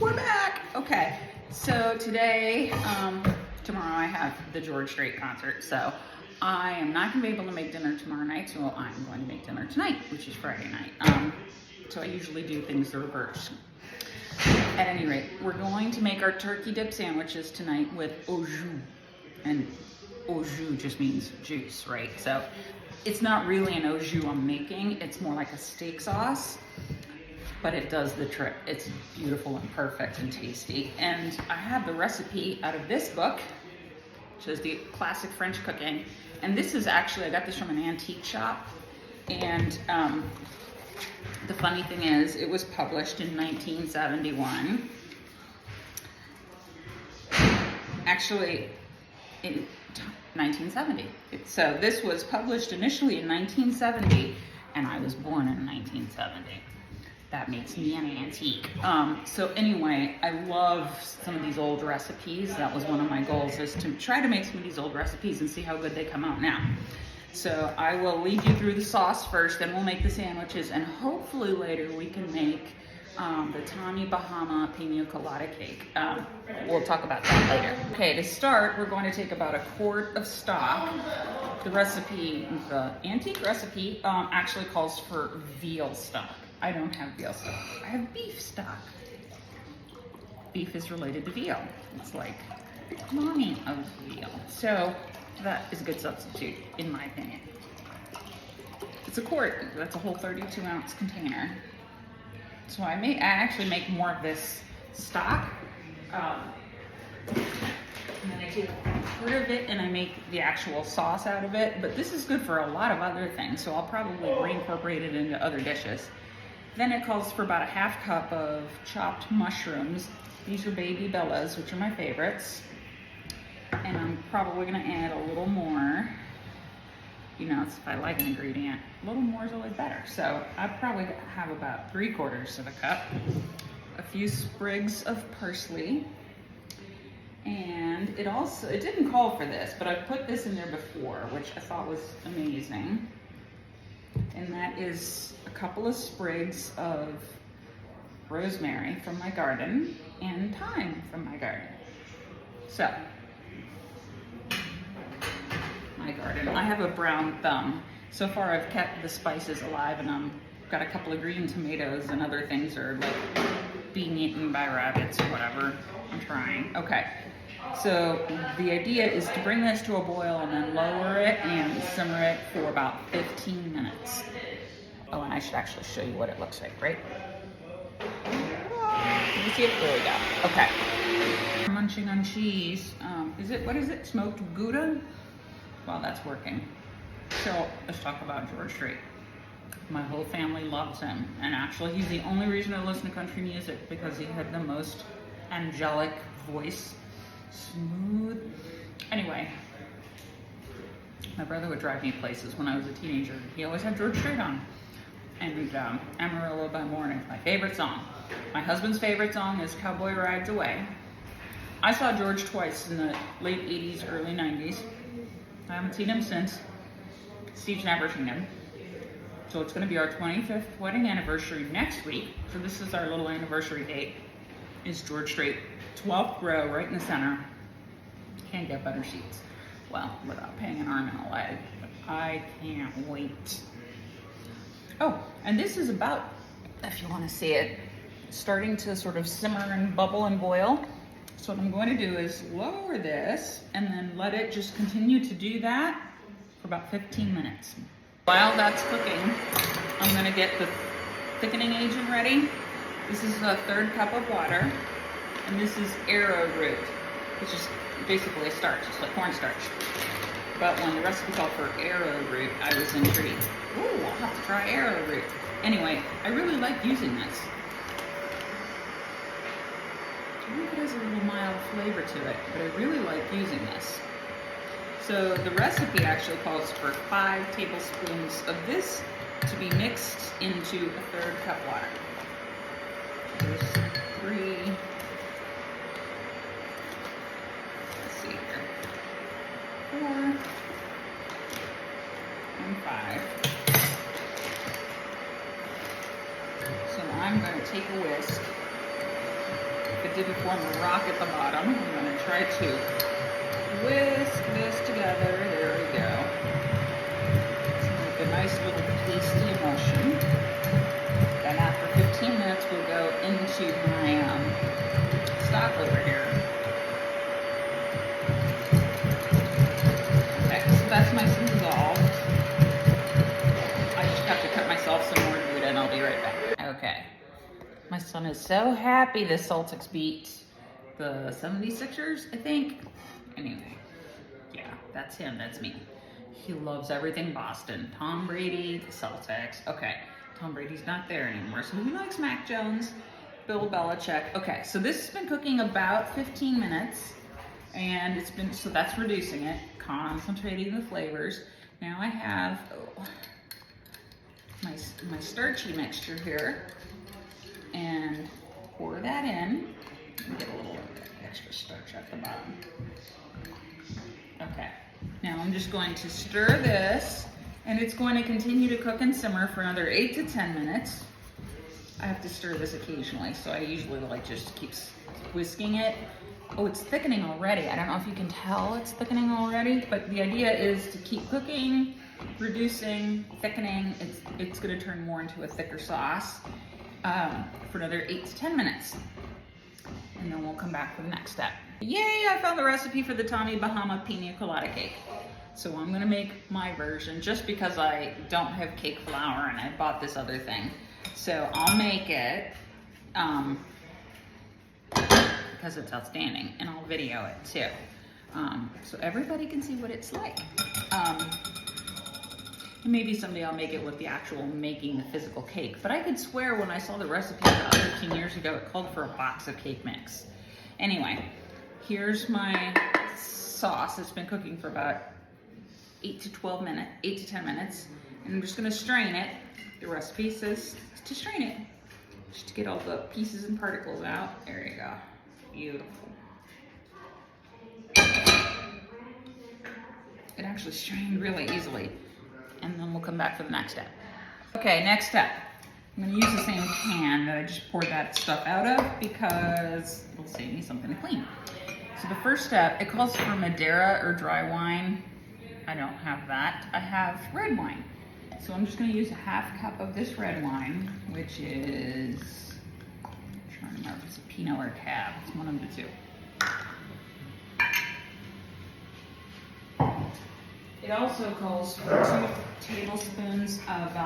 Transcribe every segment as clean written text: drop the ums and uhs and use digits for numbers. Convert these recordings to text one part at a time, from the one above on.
We're back. Okay, so today, tomorrow I have the George Strait concert, so I am not going to be able to make dinner tomorrow night, so I'm going to make dinner tonight, which is Friday night. So I usually do things the reverse. At any rate, we're going to make our turkey dip sandwiches tonight with au jus, and au jus just means juice, right? So it's not really an au jus I'm making, it's more like a steak sauce. But it does the trick. It's beautiful and perfect and tasty. And I have the recipe out of this book, which is the Classic French Cooking. And this is actually, I got this from an antique shop. And the funny thing is, it was published in 1971. Actually, in 1970. So this was published initially in 1970, and I was born in 1970. That makes me an antique. So anyway, I love some of these old recipes. That was one of my goals, is to try to make some of these old recipes and see how good they come out now. So I will lead you through the sauce first, then we'll make the sandwiches, and hopefully later we can make the Tommy Bahama Pina Colada cake. We'll talk about that later. Okay, to start, we're going to take about a quart of stock. The recipe, the antique recipe, actually calls for veal stock. I don't have veal stock. I have beef stock. Beef is related to veal. It's like mommy of veal. So that is a good substitute, in my opinion. It's a quart. That's a whole 32-ounce container. So I actually make more of this stock. And then I take part of it and I make the actual sauce out of it. But this is good for a lot of other things, so I'll probably reincorporate it into other dishes. Then it calls for about a half cup of chopped mushrooms. These are Baby Bellas, which are my favorites. And I'm probably gonna add a little more. You know, if I like an ingredient, a little more is always better. So I probably have about 3/4 of a cup. A few sprigs of parsley. And it didn't call for this, but I've put this in there before, which I thought was amazing. And that is a couple of sprigs of rosemary from my garden and thyme from my garden. So, my garden. I have a brown thumb. So far I've kept the spices alive, and I've got a couple of green tomatoes and other things are like being eaten by rabbits or whatever. I'm trying. Okay. So the idea is to bring this to a boil and then lower it and simmer it for about 15 minutes. Oh, and I should actually show you what it looks like, right? Let me see it. There we go. Okay. Munching on cheese. What is it? Smoked Gouda? Well, that's working. So let's talk about George Strait. My whole family loves him. And actually, he's the only reason I listen to country music, because he had the most angelic voice. Smooth. Anyway, my brother would drive me places when I was a teenager. He always had George Strait on. And Amarillo by Morning, my favorite song. My husband's favorite song is Cowboy Rides Away. I saw George twice, in the late 80s, early 90s. I haven't seen him since. Steve's never seen him. So it's going to be our 25th wedding anniversary next week. So this is our little anniversary date. Is George Strait, 12th row, right in the center. Can't get better seats. Well, without paying an arm and a leg. But I can't wait. Oh, and this is about, if you want to see it, starting to sort of simmer and bubble and boil. So what I'm going to do is lower this and then let it just continue to do that for about 15 minutes. While that's cooking, I'm going to get the thickening agent ready. This is a 1/3 cup of water, and this is arrowroot, which is basically a starch. It's like cornstarch. But when the recipe called for arrowroot, I was intrigued. Ooh, I'll have to try arrowroot. Anyway, I really like using this. I think it has a little mild flavor to it, but I really like using this. So the recipe actually calls for 5 tablespoons of this to be mixed into a 1/3 cup water. There's 3. Let's see here. 4 and 5. So I'm going to take a whisk did before, I'm gonna rock at the bottom. I'm gonna try to whisk this together. There we go. Make a nice little pasty emulsion. And after 15 minutes, we'll go into my stock over here. Okay, so that's nice and dissolved. I just have to cut myself some more Gouda and I'll be right back. Okay. My son is so happy the Celtics beat the 76ers, I think. Anyway, yeah, that's him, that's me. He loves everything Boston. Tom Brady, the Celtics. Okay, Tom Brady's not there anymore, so he likes Mac Jones, Bill Belichick. Okay, so this has been cooking about 15 minutes, and it's been, so that's reducing it, concentrating the flavors. Now I have my starchy mixture here. And pour that in. Get a little extra starch at the bottom. Okay, now I'm just going to stir this, and it's going to continue to cook and simmer for another 8 to 10 minutes. I have to stir this occasionally, so I usually like just keep whisking it. Oh, it's thickening already. I don't know if you can tell it's thickening already, but the idea is to keep cooking, reducing, thickening. It's gonna turn more into a thicker sauce. For another 8 to 10 minutes. And then we'll come back for the next step. Yay, I found the recipe for the Tommy Bahama Pina Colada cake. So I'm gonna make my version just because I don't have cake flour and I bought this other thing. So I'll make it because it's outstanding, and I'll video it too. So everybody can see what it's like. Maybe someday I'll make it with the actual making the physical cake. But I could swear when I saw the recipe about 15 years ago, it called for a box of cake mix. Anyway, here's my sauce. It's been cooking for about 8 to 10 minutes. And I'm just gonna strain it. The recipe says to strain it, just to get all the pieces and particles out. There you go, beautiful. It actually strained really easily. And then we'll come back for the next step. Okay, next step. I'm gonna use the same pan that I just poured that stuff out of because it'll save me something to clean. So the first step, it calls for Madeira or dry wine. I don't have that. I have red wine. So I'm just gonna use a half cup of this red wine, which is, I'm trying to remember if it's a Pinot or a Cab. It's one of the two. It also calls for 2 tablespoons of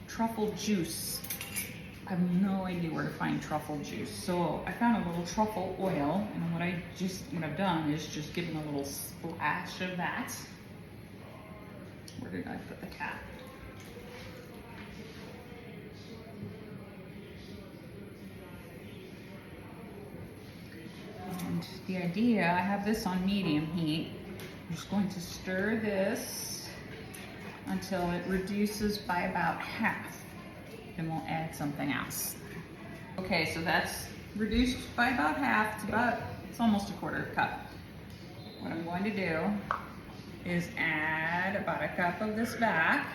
truffle juice. I have no idea where to find truffle juice. So I found a little truffle oil, and what I've done is just given a little splash of that. Where did I put the cap? And the idea, I have this on medium heat. I'm just going to stir this until it reduces by about half. Then we'll add something else. Okay, so that's reduced by about half. It's almost a quarter cup. What I'm going to do is add about a cup of this back.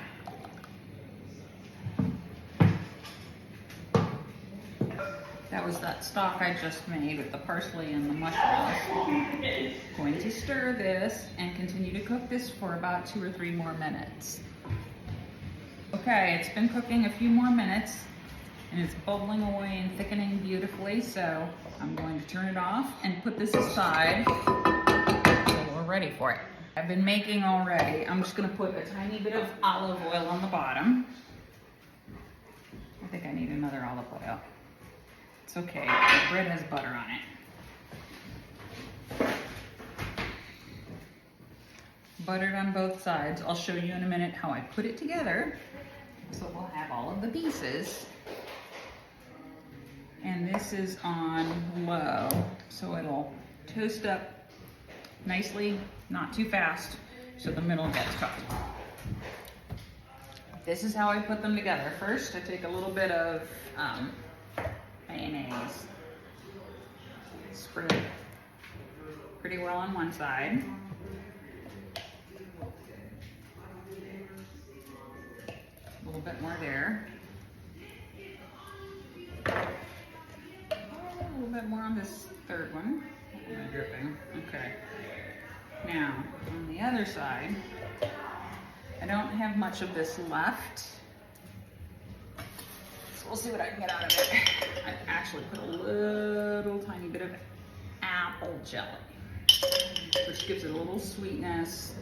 That was that stock I just made with the parsley and the mushrooms. Going to stir this and continue to cook this for about 2 or 3 more minutes. Okay, it's been cooking a few more minutes and it's bubbling away and thickening beautifully, so I'm going to turn it off and put this aside so we're ready for it. I've been making already. I'm just gonna put a tiny bit of olive oil on the bottom. I think I need another olive oil. It's okay, the bread has butter on it. Buttered on both sides. I'll show you in a minute how I put it together. So we'll have all of the pieces. And this is on low, so it'll toast up nicely, not too fast, so the middle gets cooked. This is how I put them together. First, I take a little bit of mayonnaise, spread it pretty well on one side. A little bit more there. bit more on this third one. Am I dripping? Okay. Now, on the other side, I don't have much of this left. So we'll see what I can get out of it. I actually put a little tiny bit of apple jelly, which gives it a little sweetness.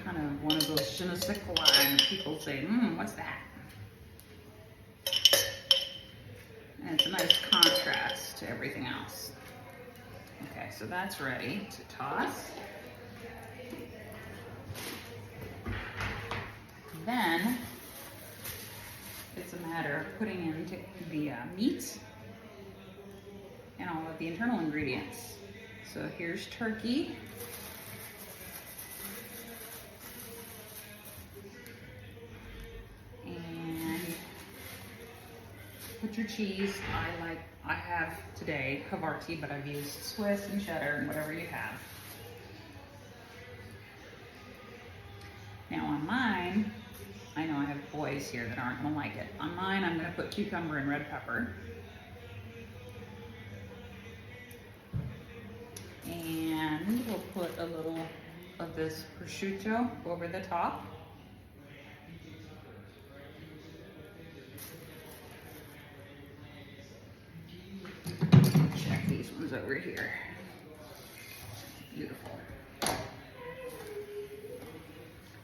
Kind of one of those je ne sais quoi, and people say, what's that? And it's a nice contrast to everything else. Okay, so that's ready to toss. Then it's a matter of putting in the meat and all of the internal ingredients. So here's turkey. And put your cheese. I have today Havarti, but I've used Swiss and cheddar and whatever you have. Now on mine, I know I have boys here that aren't gonna like it. On mine, I'm gonna put cucumber and red pepper. And we'll put a little of this prosciutto over the top. Check these ones over here. Beautiful.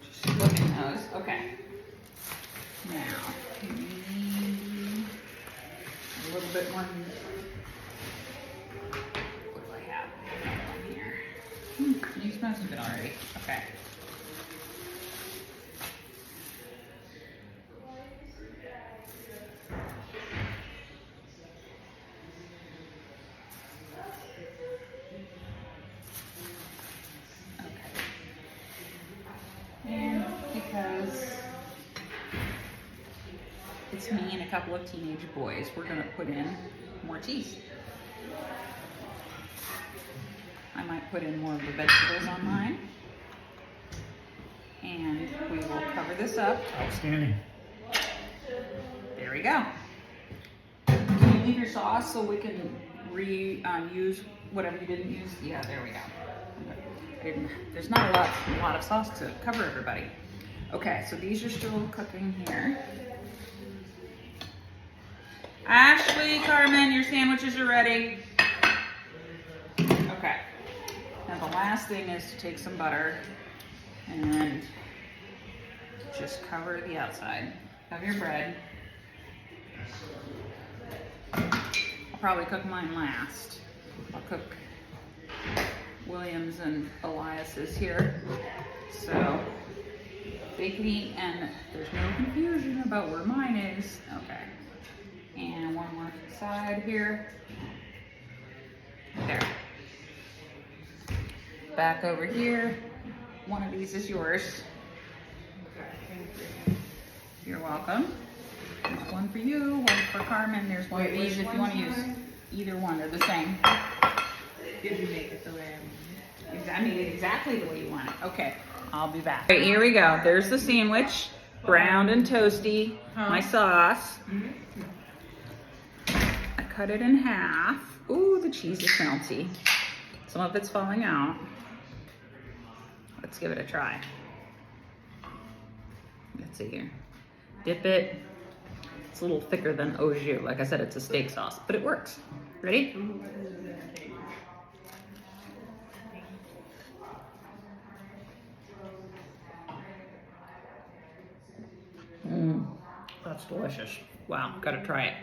Just look at those. Okay. Now, maybe a little bit more. What do I have? Another one here. Used most of it already. Okay. And because it's me and a couple of teenage boys, we're gonna put in more cheese. I might put in more of the vegetables on mine. And we will cover this up. Outstanding. There we go. Can you leave your sauce so we can use whatever you didn't use? Yeah, there we go. There's not a lot of sauce to cover everybody. Okay, so these are still cooking here. Ashley, Carmen, your sandwiches are ready. Okay. Now the last thing is to take some butter and just cover the outside of your bread. I'll probably cook mine last. I'll cook Williams and Elias's here. So bake meat, and there's no confusion about where mine is. Okay. And one more side here. There. Back over here. One of these is yours. You're welcome. There's one for you, one for Carmen. There's one of these if you want to use either one. They're the same. Did you make it the way I made it exactly the way you want it. Okay, I'll be back. All right, here we go. There's the sandwich, browned and toasty. My sauce. I cut it in half. Ooh, the cheese is melty. Some of it's falling out. Let's give it a try. Let's see here. Dip it. It's a little thicker than au jus. Like I said, it's a steak sauce, but it works. Ready? That's delicious. Wow, gotta try it.